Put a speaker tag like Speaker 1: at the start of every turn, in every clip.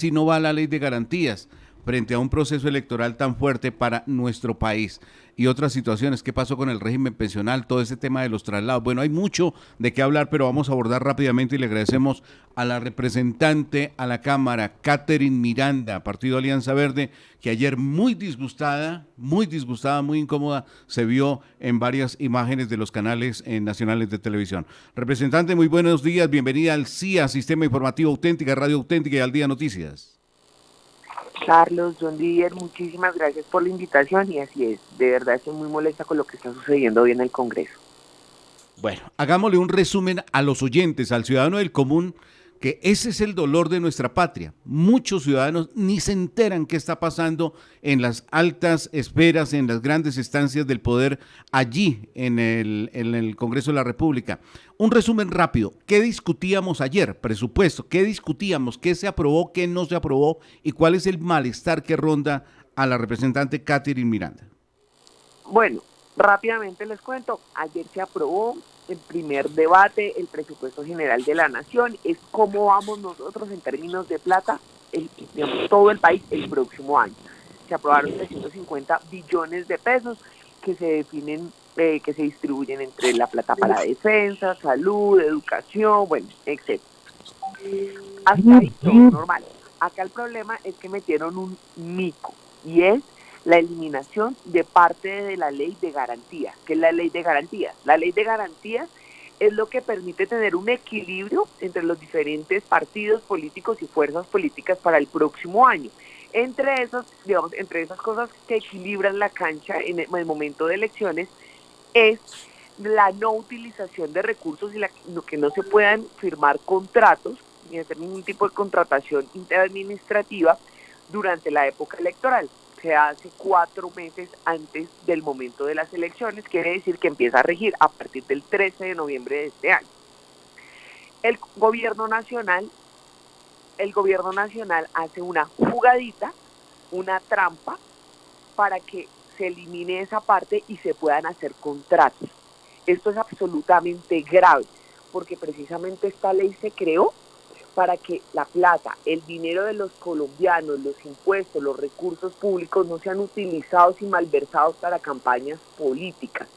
Speaker 1: si no va la ley de garantías frente a un proceso electoral tan fuerte para nuestro país y otras situaciones? ¿Qué pasó con el régimen pensional? Todo ese tema de los traslados. Bueno, hay mucho de qué hablar, pero vamos a abordar rápidamente y le agradecemos a la representante a la Cámara, Catherine Miranda, Partido Alianza Verde, que ayer muy disgustada, muy incómoda, se vio en varias imágenes de los canales nacionales de televisión. Representante, muy buenos días, bienvenida al CIA, Sistema Informativo Auténtica, Radio Auténtica y al Día Noticias.
Speaker 2: Carlos, John Didier, muchísimas gracias por la invitación y así es, de verdad estoy muy molesta con lo que está sucediendo hoy en el Congreso.
Speaker 1: Bueno, hagámosle un resumen a los oyentes, al ciudadano del común, que ese es el dolor de nuestra patria. Muchos ciudadanos ni se enteran qué está pasando en las altas esferas, en las grandes estancias del poder, allí en el Congreso de la República. Un resumen rápido. ¿Qué discutíamos ayer? Presupuesto. ¿Qué discutíamos? ¿Qué se aprobó? ¿Qué no se aprobó? ¿Y cuál es el malestar que ronda a la representante Catherine Miranda?
Speaker 2: Bueno, rápidamente les cuento, ayer se aprobó el primer debate, el presupuesto general de la nación, es cómo vamos nosotros en términos de plata, digamos, todo el país el próximo año. Se aprobaron 350 billones de pesos que se definen, que se distribuyen entre la plata para defensa, salud, educación, bueno, etc. Hasta ahí todo normal. Acá el problema es que metieron un mico y es la eliminación de parte de la ley de garantías. ¿Qué es la ley de garantías? La ley de garantías es lo que permite tener un equilibrio entre los diferentes partidos políticos y fuerzas políticas para el próximo año. Entre esas, digamos, entre esas cosas que equilibran la cancha en el momento de elecciones es la no utilización de recursos y que no se puedan firmar contratos ni hacer ningún tipo de contratación interadministrativa durante la época electoral. Se hace 4 meses antes del momento de las elecciones, quiere decir que empieza a regir a partir del 13 de noviembre de este año. El gobierno nacional, el gobierno nacional hace una jugadita, una trampa, para que se elimine esa parte y se puedan hacer contratos. Esto es absolutamente grave, porque precisamente esta ley se creó para que la plata, el dinero de los colombianos, los impuestos, los recursos públicos no sean utilizados y malversados para campañas políticas.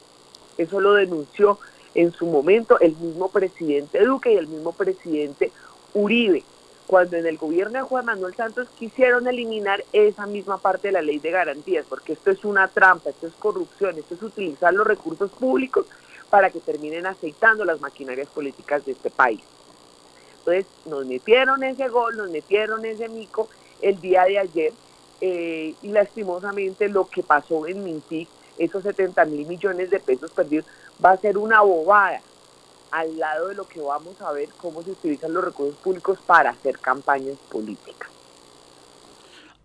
Speaker 2: Eso lo denunció en su momento el mismo presidente Duque y el mismo presidente Uribe, cuando en el gobierno de Juan Manuel Santos quisieron eliminar esa misma parte de la ley de garantías, porque esto es una trampa, esto es corrupción, esto es utilizar los recursos públicos para que terminen aceitando las maquinarias políticas de este país. Entonces nos metieron ese gol, nos metieron ese mico el día de ayer y lastimosamente lo que pasó en Mintic, esos 70.000 millones de pesos perdidos, va a ser una bobada al lado de lo que vamos a ver cómo se utilizan los recursos públicos para hacer campañas políticas.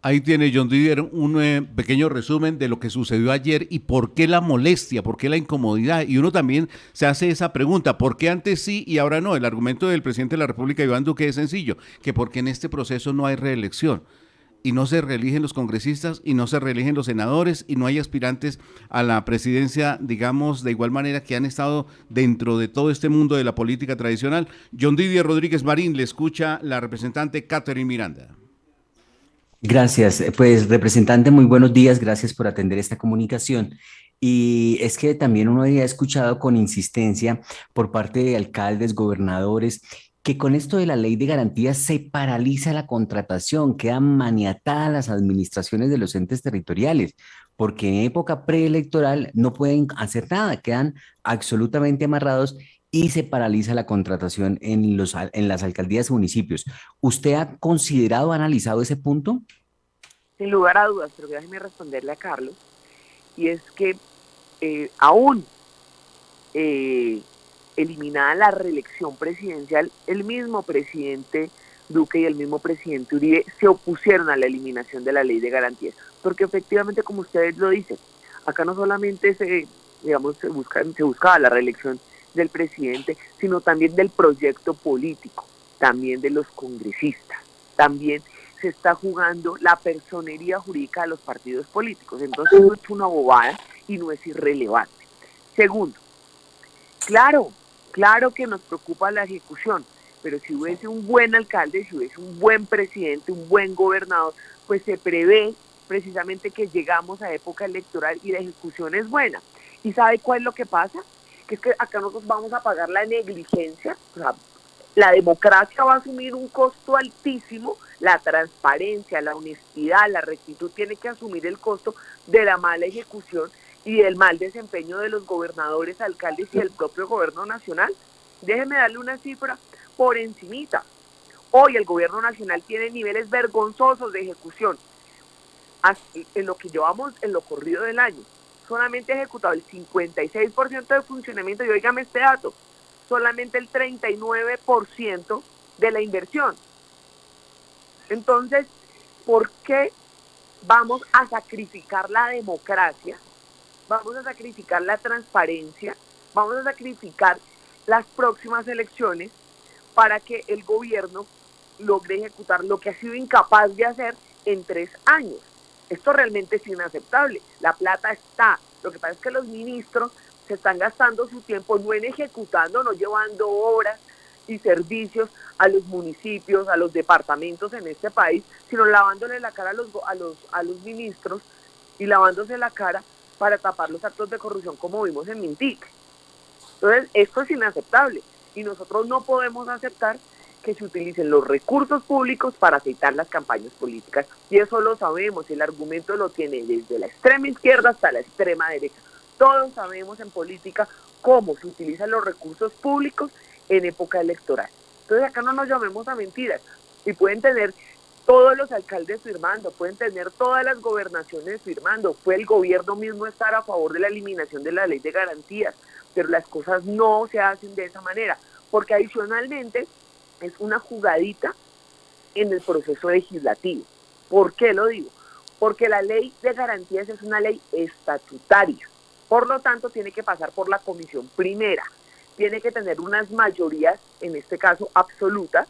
Speaker 1: Ahí tiene John Didier un pequeño resumen de lo que sucedió ayer y por qué la molestia, por qué la incomodidad. Y uno también se hace esa pregunta, ¿por qué antes sí y ahora no? El argumento del presidente de la República, Iván Duque, es sencillo, que porque en este proceso no hay reelección y no se reeligen los congresistas y no se reeligen los senadores y no hay aspirantes a la presidencia, digamos, de igual manera que han estado dentro de todo este mundo de la política tradicional. John Didier Rodríguez Marín, le escucha la representante Catherine Miranda.
Speaker 3: Gracias. Pues, representante, muy buenos días. Gracias por atender esta comunicación. Y es que también uno había escuchado con insistencia por parte de alcaldes, gobernadores, que con esto de la ley de garantías se paraliza la contratación, quedan maniatadas las administraciones de los entes territoriales, porque en época preelectoral no pueden hacer nada, quedan absolutamente amarrados y se paraliza la contratación en las alcaldías y municipios. ¿Usted ha considerado, ha analizado ese punto?
Speaker 2: Sin lugar a dudas, pero déjeme responderle a Carlos, y es que aún eh, eliminada la reelección presidencial, el mismo presidente Duque y el mismo presidente Uribe se opusieron a la eliminación de la ley de garantías, porque efectivamente, como ustedes lo dicen, acá no solamente se buscaba la reelección del presidente, sino también del proyecto político, también de los congresistas, también se está jugando la personería jurídica de los partidos políticos. Entonces no es una bobada y no es irrelevante. Segundo, claro que nos preocupa la ejecución, pero si hubiese un buen alcalde, si hubiese un buen presidente, un buen gobernador, pues se prevé precisamente que llegamos a época electoral y la ejecución es buena. ¿Y sabe cuál es lo que pasa? Que es que acá nosotros vamos a pagar la negligencia, o sea, la democracia va a asumir un costo altísimo, la transparencia, la honestidad, la rectitud tiene que asumir el costo de la mala ejecución y del mal desempeño de los gobernadores, alcaldes y del propio gobierno nacional. Déjeme darle una cifra por encimita. Hoy el gobierno nacional tiene niveles vergonzosos de ejecución. En lo que llevamos en lo corrido del año, solamente ejecutado el 56% de funcionamiento, y óigame este dato, solamente el 39% de la inversión. Entonces, ¿por qué vamos a sacrificar la democracia? Vamos a sacrificar la transparencia, vamos a sacrificar las próximas elecciones para que el gobierno logre ejecutar lo que ha sido incapaz de hacer en 3 años. Esto realmente es inaceptable. La plata está. Lo que pasa es que los ministros se están gastando su tiempo no en ejecutando, no llevando obras y servicios a los municipios, a los departamentos en este país, sino lavándole la cara a los ministros y lavándose la cara para tapar los actos de corrupción como vimos en Mintic. Entonces, esto es inaceptable y nosotros no podemos aceptar que se utilicen los recursos públicos para aceitar las campañas políticas. Y eso lo sabemos, el argumento lo tiene desde la extrema izquierda hasta la extrema derecha. Todos sabemos en política cómo se utilizan los recursos públicos en época electoral. Entonces acá no nos llamemos a mentiras. Y pueden tener todos los alcaldes firmando, pueden tener todas las gobernaciones firmando, puede el gobierno mismo estar a favor de la eliminación de la ley de garantías, pero las cosas no se hacen de esa manera, porque adicionalmente es una jugadita en el proceso legislativo. ¿Por qué lo digo? Porque la ley de garantías es una ley estatutaria, por lo tanto tiene que pasar por la comisión primera, tiene que tener unas mayorías, en este caso absolutas,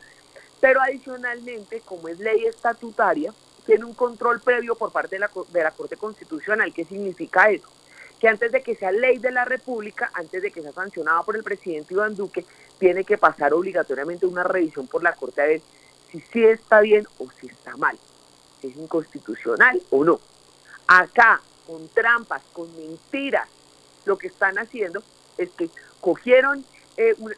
Speaker 2: pero adicionalmente, como es ley estatutaria, tiene un control previo por parte de la Corte Constitucional. ¿Qué significa eso? Que antes de que sea ley de la República, antes de que sea sancionada por el presidente Iván Duque, tiene que pasar obligatoriamente una revisión por la Corte a ver si sí está bien o si está mal, si es inconstitucional o no. Acá, con trampas, con mentiras, lo que están haciendo es que cogieron,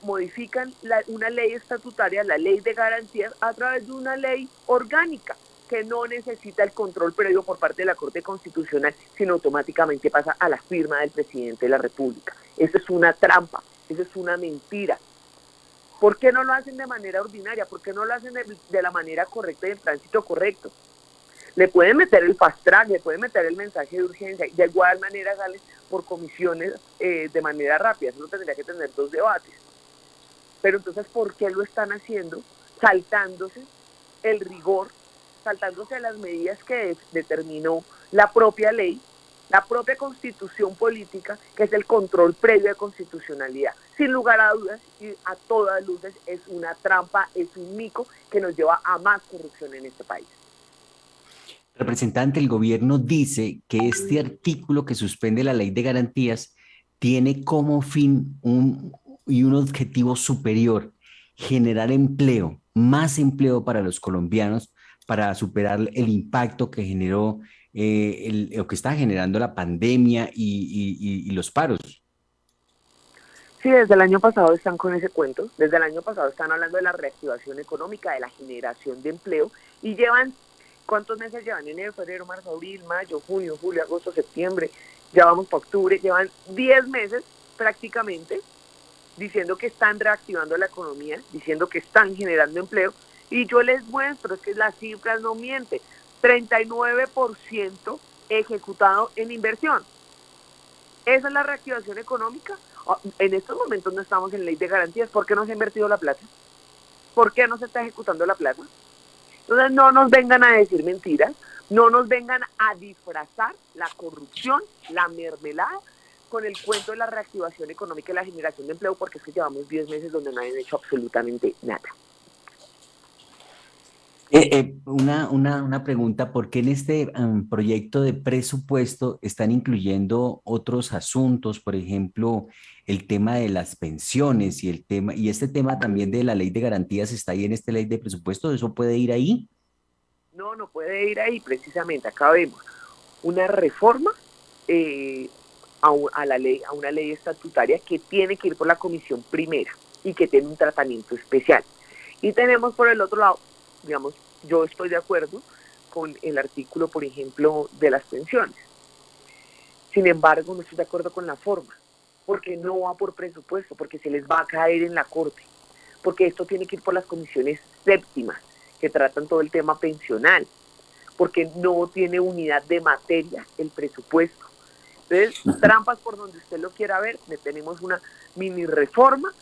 Speaker 2: modifican una ley estatutaria, la ley de garantías, a través de una ley orgánica que no necesita el control previo por parte de la Corte Constitucional, sino automáticamente pasa a la firma del presidente de la República. Eso es una trampa, eso es una mentira. ¿Por qué no lo hacen de manera ordinaria? ¿Por qué no lo hacen de la manera correcta y el tránsito correcto? Le pueden meter el fast track, le pueden meter el mensaje de urgencia, y de igual manera salen por comisiones de manera rápida. Eso no tendría que tener 2 debates. Pero entonces, ¿por qué lo están haciendo? Saltándose el rigor, saltándose las medidas que determinó la propia ley, la propia constitución política, que es el control previo de constitucionalidad. Sin lugar a dudas y a todas luces es una trampa, es un mico que nos lleva a más corrupción en este país.
Speaker 3: Representante, el gobierno dice que este artículo que suspende la ley de garantías tiene como fin un objetivo superior, generar empleo, más empleo para los colombianos, para superar el impacto que generó o que está generando la pandemia y los paros.
Speaker 2: Sí, desde el año pasado están con ese cuento, desde el año pasado están hablando de la reactivación económica, de la generación de empleo, y llevan, ¿cuántos meses llevan? Enero, febrero, marzo, abril, mayo, junio, julio, agosto, septiembre, ya vamos para octubre, llevan 10 meses prácticamente diciendo que están reactivando la economía, diciendo que están generando empleo, y yo les muestro, es que las cifras no mienten, 39% ejecutado en inversión. Esa es la reactivación económica. En estos momentos no estamos en ley de garantías. ¿Por qué no se ha invertido la plata? ¿Por qué no se está ejecutando la plata? Entonces no nos vengan a decir mentiras, no nos vengan a disfrazar la corrupción, la mermelada, con el cuento de la reactivación económica y la generación de empleo, porque es que llevamos 10 meses donde no han hecho absolutamente nada.
Speaker 3: Una pregunta, ¿por qué en este proyecto de presupuesto están incluyendo otros asuntos, por ejemplo, el tema de las pensiones y el tema, y este tema también de la ley de garantías está ahí en esta ley de presupuesto? ¿Eso puede ir ahí?
Speaker 2: No, no puede ir ahí precisamente. Acá vemos una reforma eh, a la ley, a una ley estatutaria que tiene que ir por la comisión primera y que tiene un tratamiento especial. Y tenemos por el otro lado, digamos, yo estoy de acuerdo con el artículo, por ejemplo, de las pensiones. Sin embargo, no estoy de acuerdo con la forma, porque no va por presupuesto, porque se les va a caer en la corte, porque esto tiene que ir por las comisiones séptimas, que tratan todo el tema pensional, porque no tiene unidad de materia el presupuesto. Entonces, trampas por donde usted lo quiera ver, tenemos una mini reforma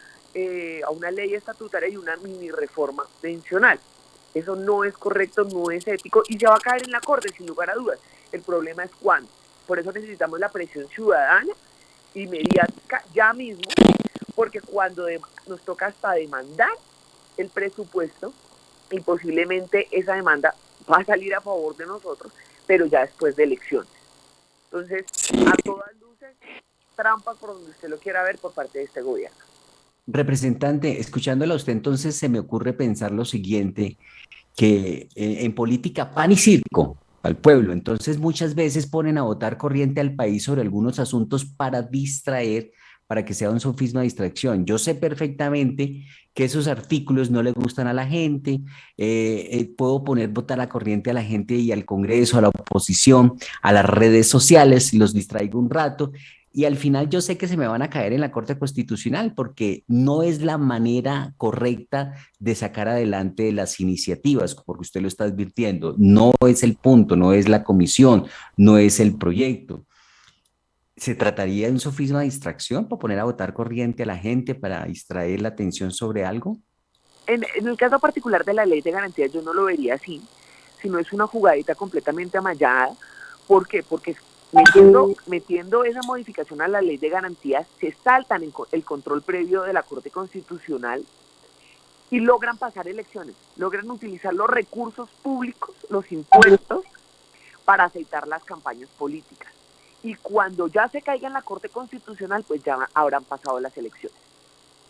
Speaker 2: a una ley estatutaria y una mini reforma pensional. Eso no es correcto, no es ético y se va a caer en la corte sin lugar a dudas. El problema es cuándo. Por eso necesitamos la presión ciudadana inmediata, ya mismo, porque cuando nos toca hasta demandar el presupuesto y posiblemente esa demanda va a salir a favor de nosotros, pero ya después de elecciones. Entonces, a todas luces, trampas por donde usted lo quiera ver por parte de este gobierno.
Speaker 3: Representante, escuchándola a usted, entonces se me ocurre pensar lo siguiente, que en política pan y circo al pueblo. Entonces muchas veces ponen a votar corriente al país sobre algunos asuntos para distraer, para que sea un sofisma de distracción. Yo sé perfectamente que esos artículos no le gustan a la gente, puedo poner votar a corriente a la gente y al Congreso, a la oposición, a las redes sociales, los distraigo un rato. Y al final yo sé que se me van a caer en la Corte Constitucional porque no es la manera correcta de sacar adelante las iniciativas, porque usted lo está advirtiendo. No es el punto, no es la comisión, no es el proyecto. ¿Se trataría de un sofisma de distracción para poner a votar corriente a la gente para distraer la atención sobre algo?
Speaker 2: En el caso particular de la ley de garantías, yo no lo vería así, sino es una jugadita completamente amallada. ¿Por qué? Porque metiendo esa modificación a la ley de garantías, se saltan el control previo de la Corte Constitucional y logran pasar elecciones, logran utilizar los recursos públicos, los impuestos, para aceitar las campañas políticas. Y cuando ya se caiga en la Corte Constitucional, pues ya habrán pasado las elecciones.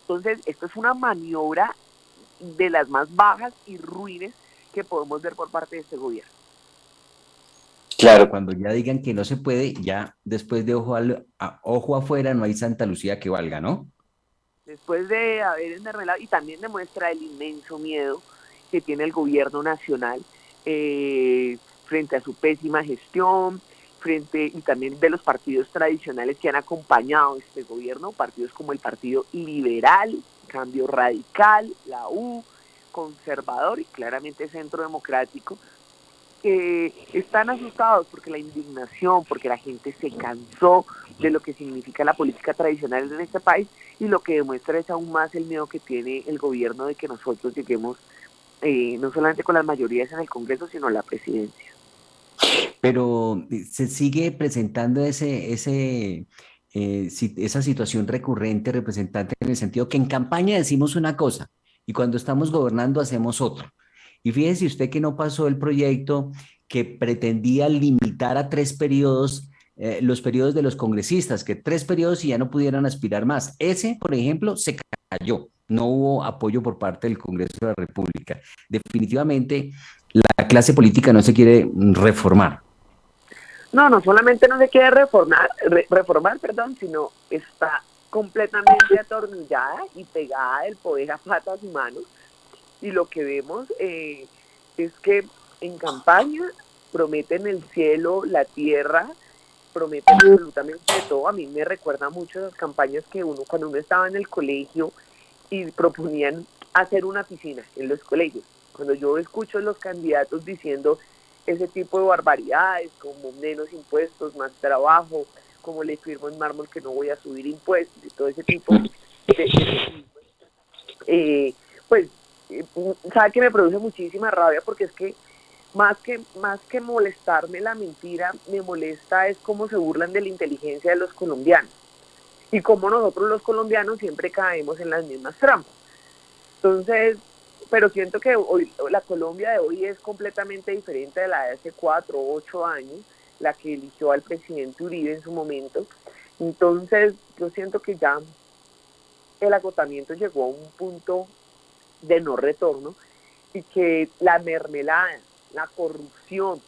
Speaker 2: Entonces, esto es una maniobra de las más bajas y ruines que podemos ver por parte de este gobierno.
Speaker 3: Claro, cuando ya digan que no se puede, ya después de ojo afuera no hay Santa Lucía que valga, ¿no?
Speaker 2: Después de haber enmermelado, y también demuestra el inmenso miedo que tiene el gobierno nacional frente a su pésima gestión, y también de los partidos tradicionales que han acompañado este gobierno, partidos como el Partido Liberal, Cambio Radical, la U, Conservador y claramente Centro Democrático, que están asustados porque la indignación, porque la gente se cansó de lo que significa la política tradicional en este país y lo que demuestra es aún más el miedo que tiene el gobierno de que nosotros lleguemos no solamente con las mayorías en el Congreso, sino a la presidencia.
Speaker 3: Pero se sigue presentando esa situación recurrente, representante, en el sentido que en campaña decimos una cosa y cuando estamos gobernando hacemos otra. Y fíjese usted que no pasó el proyecto que pretendía limitar a 3 periodos los periodos de los congresistas, que 3 periodos y ya no pudieran aspirar más. Ese, por ejemplo, se cayó. No hubo apoyo por parte del Congreso de la República. Definitivamente, la clase política no se quiere reformar.
Speaker 2: No, no solamente no se quiere reformar, perdón, sino está completamente atornillada y pegada del poder a patas y manos. Y lo que vemos es que en campaña prometen el cielo, la tierra, prometen absolutamente todo. A mí me recuerda mucho las campañas que cuando uno estaba en el colegio y proponían hacer una piscina en los colegios. Cuando yo escucho a los candidatos diciendo ese tipo de barbaridades, como menos impuestos, más trabajo, como le firmo en mármol que no voy a subir impuestos y todo ese tipo eh, pues, sabe que me produce muchísima rabia porque es que más que molestarme la mentira, me molesta es cómo se burlan de la inteligencia de los colombianos y cómo nosotros los colombianos siempre caemos en las mismas trampas. Entonces, pero siento que hoy la Colombia de hoy es completamente diferente de la de hace 4 o 8 años, la que eligió al presidente Uribe en su momento. Entonces yo siento que ya el agotamiento llegó a un punto de no retorno y que la mermelada, la corrupción,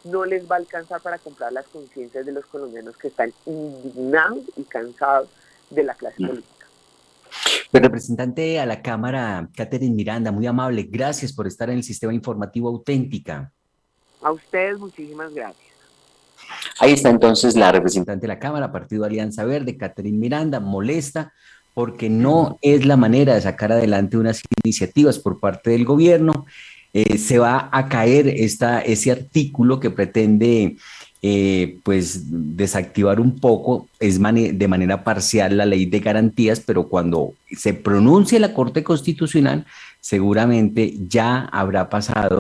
Speaker 2: no les va a alcanzar para comprar las conciencias de los colombianos que están indignados y cansados de la clase política.
Speaker 3: Pues, representante a la Cámara, Catherine Miranda, muy amable, gracias por estar en el Sistema Informativo Auténtica.
Speaker 2: A ustedes muchísimas gracias.
Speaker 3: Ahí está entonces la representante de la Cámara, Partido Alianza Verde, Catherine Miranda, molesta porque no es la manera de sacar adelante unas iniciativas por parte del gobierno. Se va a caer ese artículo que pretende pues desactivar un poco, de manera parcial, la ley de garantías, pero cuando se pronuncie la Corte Constitucional, seguramente ya habrá pasado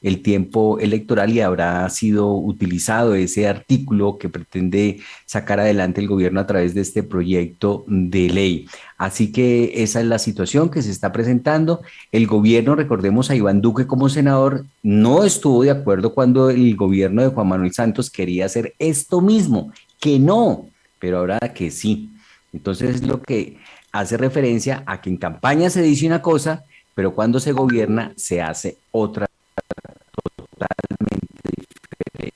Speaker 3: el tiempo electoral y habrá sido utilizado ese artículo que pretende sacar adelante el gobierno a través de este proyecto de ley. Así que esa es la situación que se está presentando. El gobierno, recordemos a Iván Duque como senador, no estuvo de acuerdo cuando el gobierno de Juan Manuel Santos quería hacer esto mismo, que no, pero ahora que sí. Entonces es lo que hace referencia a que en campaña se dice una cosa, pero cuando se gobierna se hace otra totalmente diferente.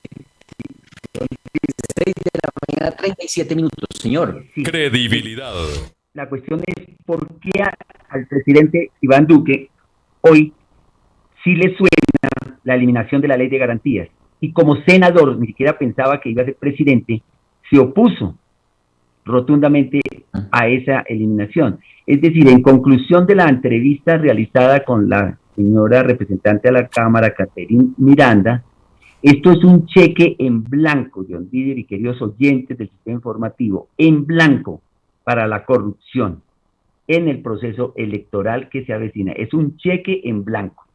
Speaker 3: 16 de la mañana, 37 minutos, señor.
Speaker 4: Sí. Credibilidad.
Speaker 5: La cuestión es por qué al presidente Iván Duque hoy sí le suena la eliminación de la ley de garantías. Y como senador, ni siquiera pensaba que iba a ser presidente, se opuso rotundamente a esa eliminación. Es decir, en conclusión de la entrevista realizada con la señora representante de la Cámara, Catherine Miranda, esto es un cheque en blanco, John Didier y queridos oyentes del sistema informativo, en blanco para la corrupción en el proceso electoral que se avecina. Es un cheque en blanco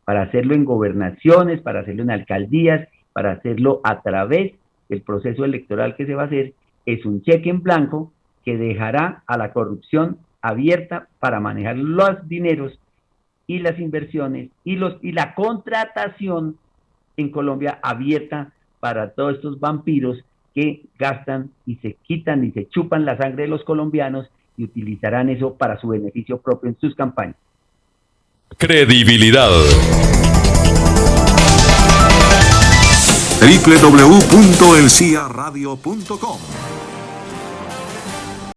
Speaker 5: para hacerlo en gobernaciones, para hacerlo en alcaldías, para hacerlo a través del proceso electoral que se va a hacer. Es un cheque en blanco que dejará a la corrupción abierta para manejar los dineros y las inversiones y la contratación en Colombia abierta para todos estos vampiros que gastan y se quitan y se chupan la sangre de los colombianos y utilizarán eso para su beneficio propio en sus campañas.
Speaker 4: Credibilidad.
Speaker 6: www.elciaradio.com